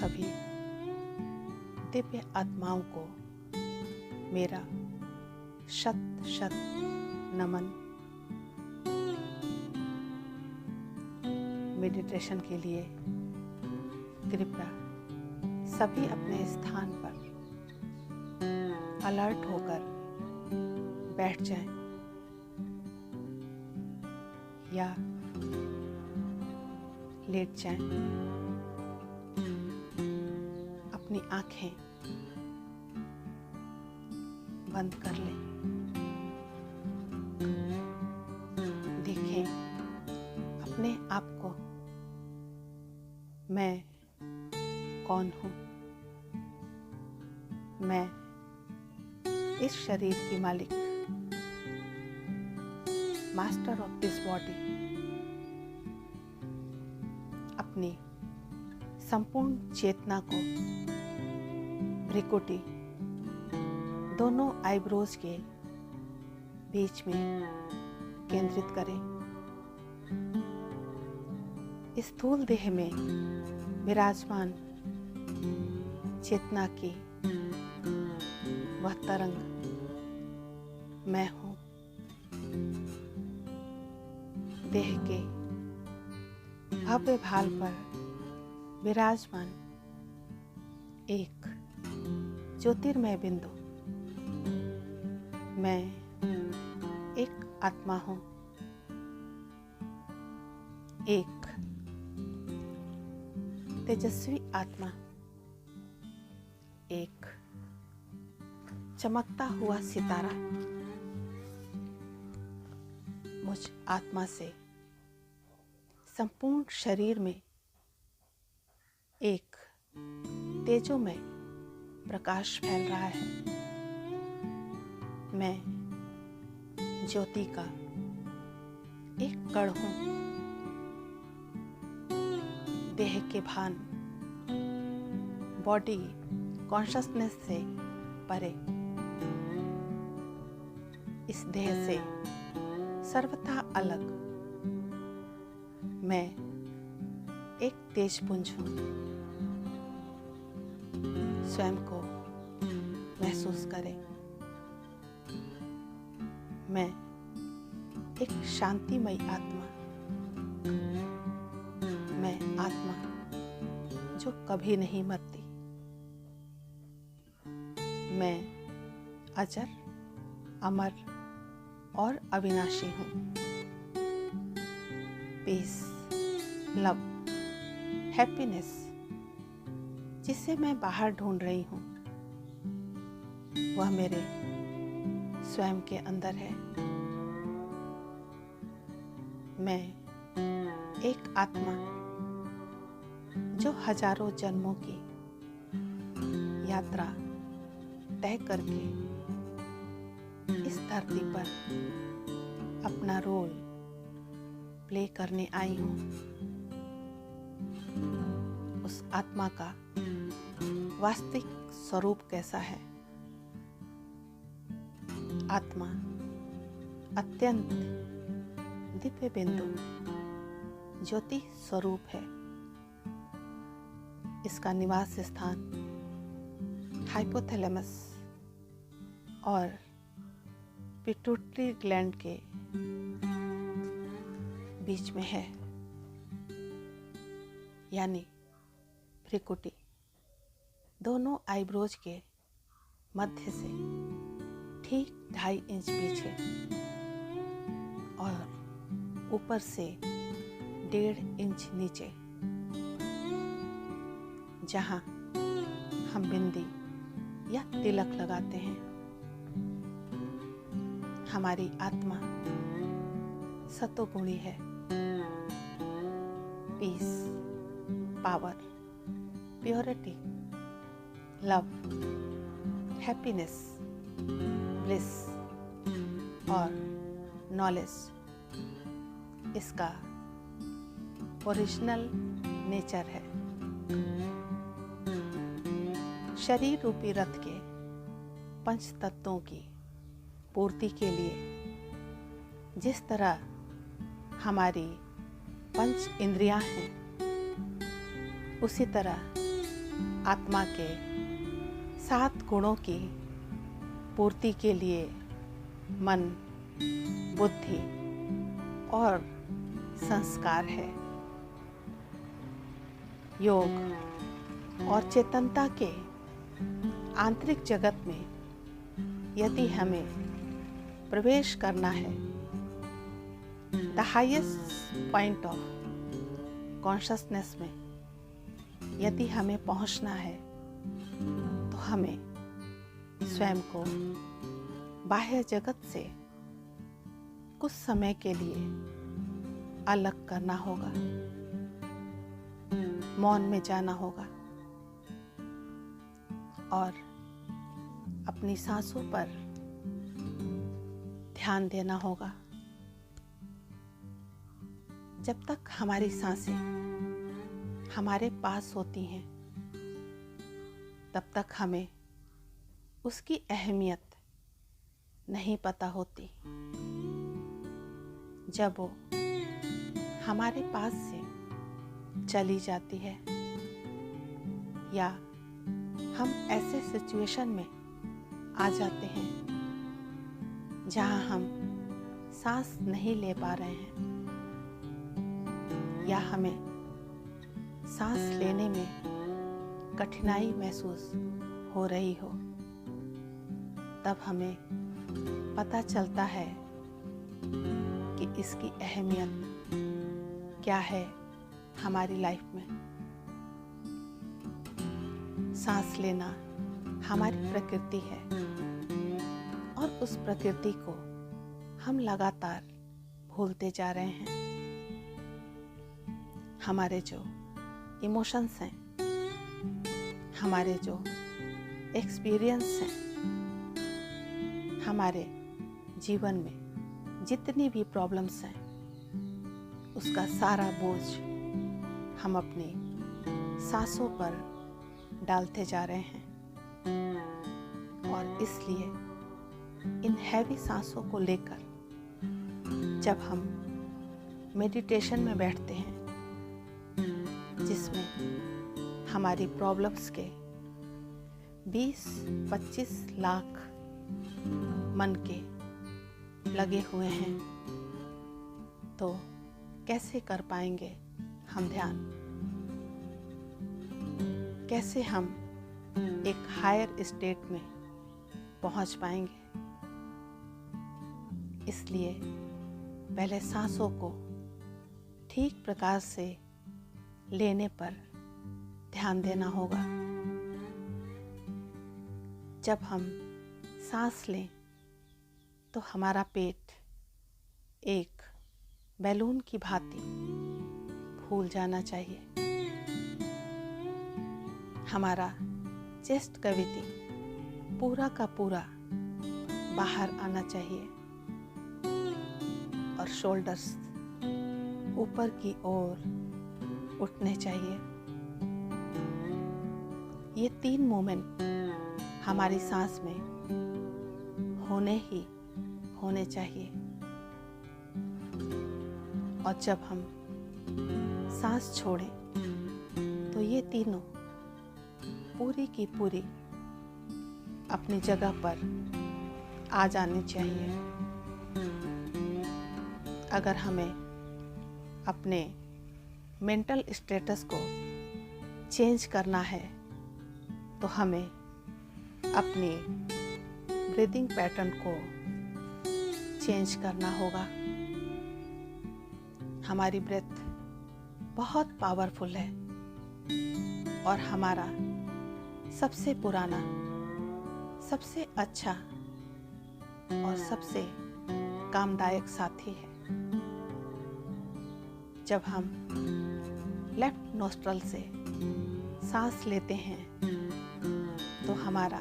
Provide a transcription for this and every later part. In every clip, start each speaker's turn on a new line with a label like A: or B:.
A: सभी दिव्य आत्माओं को मेरा शत शत नमन। मेडिटेशन के लिए कृपया सभी अपने स्थान पर अलर्ट होकर बैठ जाएं या लेट जाएं। अपनी आंखें बंद कर लें। देखें अपने आप को, मैं कौन हूँ। मैं इस शरीर की मालिक, मास्टर ऑफ दिस बॉडी, अपनी संपूर्ण चेतना को भ्रिकुटी दोनों आईब्रोज के बीच में केंद्रित करें। स्थूल देह में विराजमान चेतना की वह तरंग मैं हूँ। देह के भव्य भाल पर विराजमान एक ज्योतिर्मय बिंदु मैं एक आत्मा हूँ। एक तेजस्वी आत्मा, एक चमकता हुआ सितारा मुझ आत्मा से संपूर्ण शरीर में एक तेजोमय प्रकाश फैल रहा है। मैं ज्योति का एक कण हूँ। देह के भान, बॉडी कॉन्शसनेस से परे, इस देह से सर्वथा अलग मैं एक तेजपुंज हूँ। स्वयं को महसूस करें। मैं एक शांतिमयी आत्मा, मैं आत्मा जो कभी नहीं मरती। मैं अजर, अमर और अविनाशी हूँ। पीस, लव, हैप्पीनेस जिसे मैं बाहर ढूंढ रही हूँ, वह मेरे स्वयं के अंदर है। मैं एक आत्मा जो हजारों जन्मों की यात्रा तय करके इस धरती पर अपना रोल प्ले करने आई हूँ। उस आत्मा का वास्तविक स्वरूप कैसा है? आत्मा अत्यंत दिव्य बिंदु ज्योति स्वरूप है। इसका निवास स्थान हाइपोथैलेमस और पिट्यूटरी ग्लैंड के बीच में है, यानी भ्रिकुटी दोनों आईब्रोज के मध्य से ठीक 2.5 इंच पीछे और ऊपर से 1.5 इंच नीचे, जहाँ हम बिंदी या तिलक लगाते हैं। हमारी आत्मा सतोगुणी है। Peace, power, purity, love, happiness, bliss और नॉलेज इसका ओरिजिनल नेचर है। शरीर रूपी रथ के 5 तत्वों की पूर्ति के लिए जिस तरह हमारी 5 इंद्रियां हैं, उसी तरह आत्मा के 7 गुणों की पूर्ति के लिए मन, बुद्धि और संस्कार है। योग और चेतनता के आंतरिक जगत में यदि हमें प्रवेश करना है, the highest point of consciousness में यदि हमें पहुंचना है, तो हमें स्वयं को बाह्य जगत से कुछ समय के लिए अलग करना होगा, मौन में जाना होगा और अपनी सांसों पर ध्यान देना होगा। जब तक हमारी सांसें हमारे पास होती हैं, तब तक हमें उसकी अहमियत नहीं पता होती। जब वो हमारे पास से चली जाती है या हम ऐसे सिचुएशन में आ जाते हैं जहां हम सांस नहीं ले पा रहे हैं या हमें सांस लेने में कठिनाई महसूस हो रही हो, तब हमें पता चलता है कि इसकी अहमियत क्या है हमारी लाइफ में। सांस लेना हमारी प्रकृति है और उस प्रकृति को हम लगातार भूलते जा रहे हैं। हमारे जो इमोशंस हैं, हमारे जो एक्सपीरियंस हैं, हमारे जीवन में जितनी भी प्रॉब्लम्स हैं, उसका सारा बोझ हम अपनी सांसों पर डालते जा रहे हैं। और इसलिए इन हैवी सांसों को लेकर जब हम मेडिटेशन में बैठते हैं, जिसमें हमारी प्रॉब्लम्स के 20-25 लाख मन के लगे हुए हैं, तो कैसे कर पाएंगे हम ध्यान? कैसे हम एक हायर स्टेट में पहुंच पाएंगे? इसलिए पहले सांसों को ठीक प्रकार से लेने पर ध्यान देना होगा। जब हम सांस लें तो हमारा पेट एक बैलून की भांति फूल जाना चाहिए। हमारा चेस्ट कैविटी पूरा का पूरा बाहर आना चाहिए और शोल्डर्स ऊपर की ओर उठने चाहिए। ये 3 मूवमेंट हमारी सांस में होने चाहिए। और जब हम सांस छोड़ें तो ये तीनों पूरी की पूरी अपनी जगह पर आ जानी चाहिए। अगर हमें अपने मेंटल स्टेटस को चेंज करना है, तो हमें अपनी ब्रीदिंग पैटर्न को चेंज करना होगा। हमारी ब्रेथ बहुत पावरफुल है और हमारा सबसे पुराना, सबसे अच्छा और सबसे कामदायक साथी है। जब हम लेफ्ट नोस्ट्रल से सांस लेते हैं तो हमारा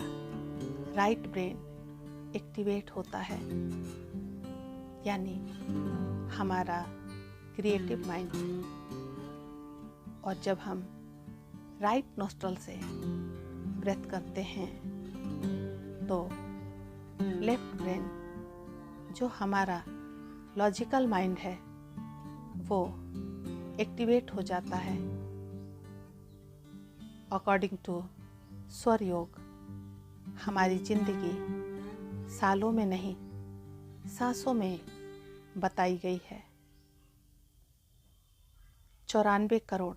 A: राइट ब्रेन एक्टिवेट होता है, यानी हमारा क्रिएटिव माइंड। और जब हम राइट नोस्ट्रल से ब्रेथ करते हैं तो लेफ्ट ब्रेन, जो हमारा लॉजिकल माइंड है, वो एक्टिवेट हो जाता है अकॉर्डिंग टू स्वर योग हमारी जिंदगी सालों में नहीं सांसों में बताई गई है। 94 करोड़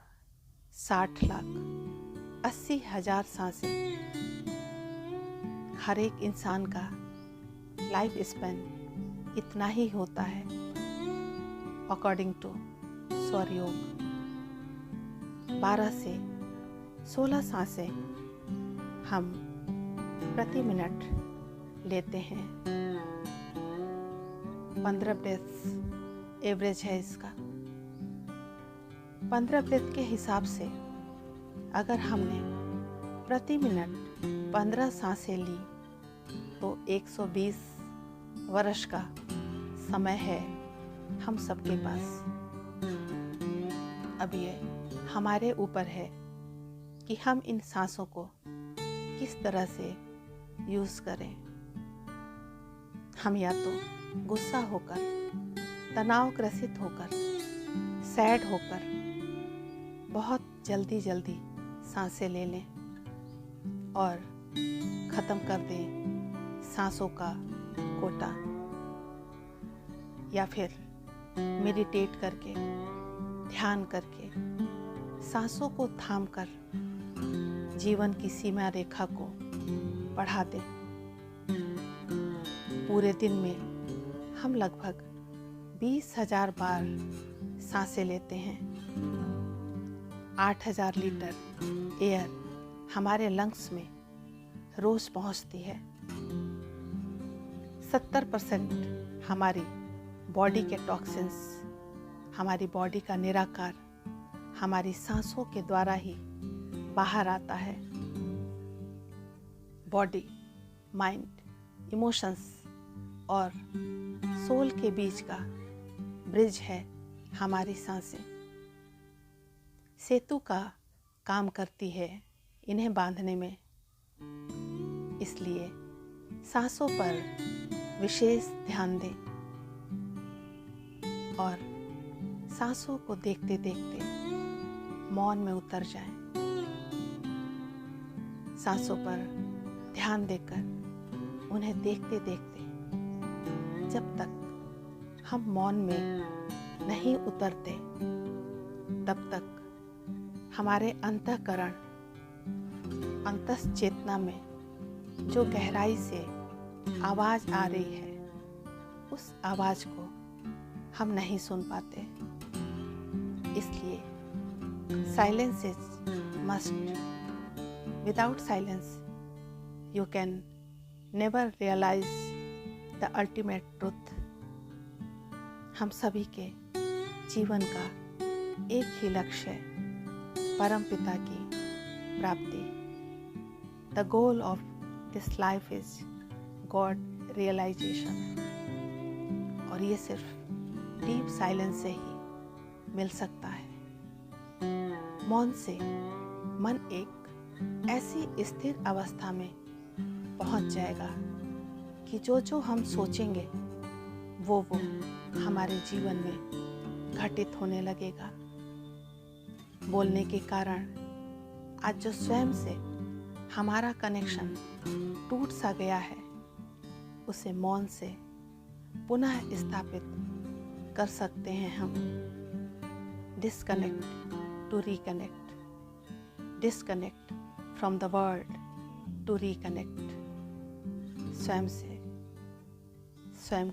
A: 60 लाख 80 हजार सांसें। हर एक इंसान का लाइफ स्पैन इतना ही होता है अकॉर्डिंग टू स्वर योग। 12 से 16 सांसें हम प्रति मिनट लेते हैं। 15 ब्रेथ्स एवरेज है इसका। 15 ब्रेथ के हिसाब से अगर हमने प्रति मिनट 15 सांसें ली तो 120 वर्ष का समय है हम सबके पास। अब ये हमारे ऊपर है कि हम इन सांसों को किस तरह से यूज़ करें। हम या तो गुस्सा होकर, तनाव ग्रसित होकर, सैड होकर बहुत जल्दी सांसें ले लें और ख़त्म कर दें सांसों का कोटा, या फिर मेडिटेट करके, ध्यान करके सांसों को थामकर जीवन की सीमा रेखा को बढ़ा दें। पूरे दिन में हम लगभग 20,000 बार सांसें लेते हैं। 8,000 लीटर एयर हमारे लंग्स में रोज पहुंचती है। 70% हमारी बॉडी के टॉक्सिन्स, हमारी बॉडी का निराकार हमारी सांसों के द्वारा ही बाहर आता है। बॉडी, माइंड, इमोशंस और सोल के बीच का ब्रिज है हमारी सांसें। सेतु का काम करती है इन्हें बांधने में। इसलिए सांसों पर विशेष ध्यान दें और सांसों को देखते देखते मौन में उतर जाएं। सांसों पर ध्यान देकर उन्हें देखते देखते जब तक हम मौन में नहीं उतरते तब तक हमारे अंतःकरण, अंतस चेतना में जो गहराई से आवाज आ रही है उस आवाज को हम नहीं सुन पाते। इसलिए silence is must. Without silence you can never realise the ultimate truth. हम सभी के जीवन का एक ही लक्ष्य है, परम पिता की प्राप्ति। The goal of this life is God realisation. और ये सिर्फ डीप साइलेंस से ही मिल सकता है। मौन से मन एक ऐसी स्थिर अवस्था में पहुंच जाएगा कि जो हम सोचेंगे वो हमारे जीवन में घटित होने लगेगा। बोलने के कारण आज जो स्वयं से हमारा कनेक्शन टूट सा गया है उसे मौन से पुनः स्थापित कर सकते हैं हम। Disconnect to reconnect, disconnect from the world to reconnect. स्वयं से स्वयं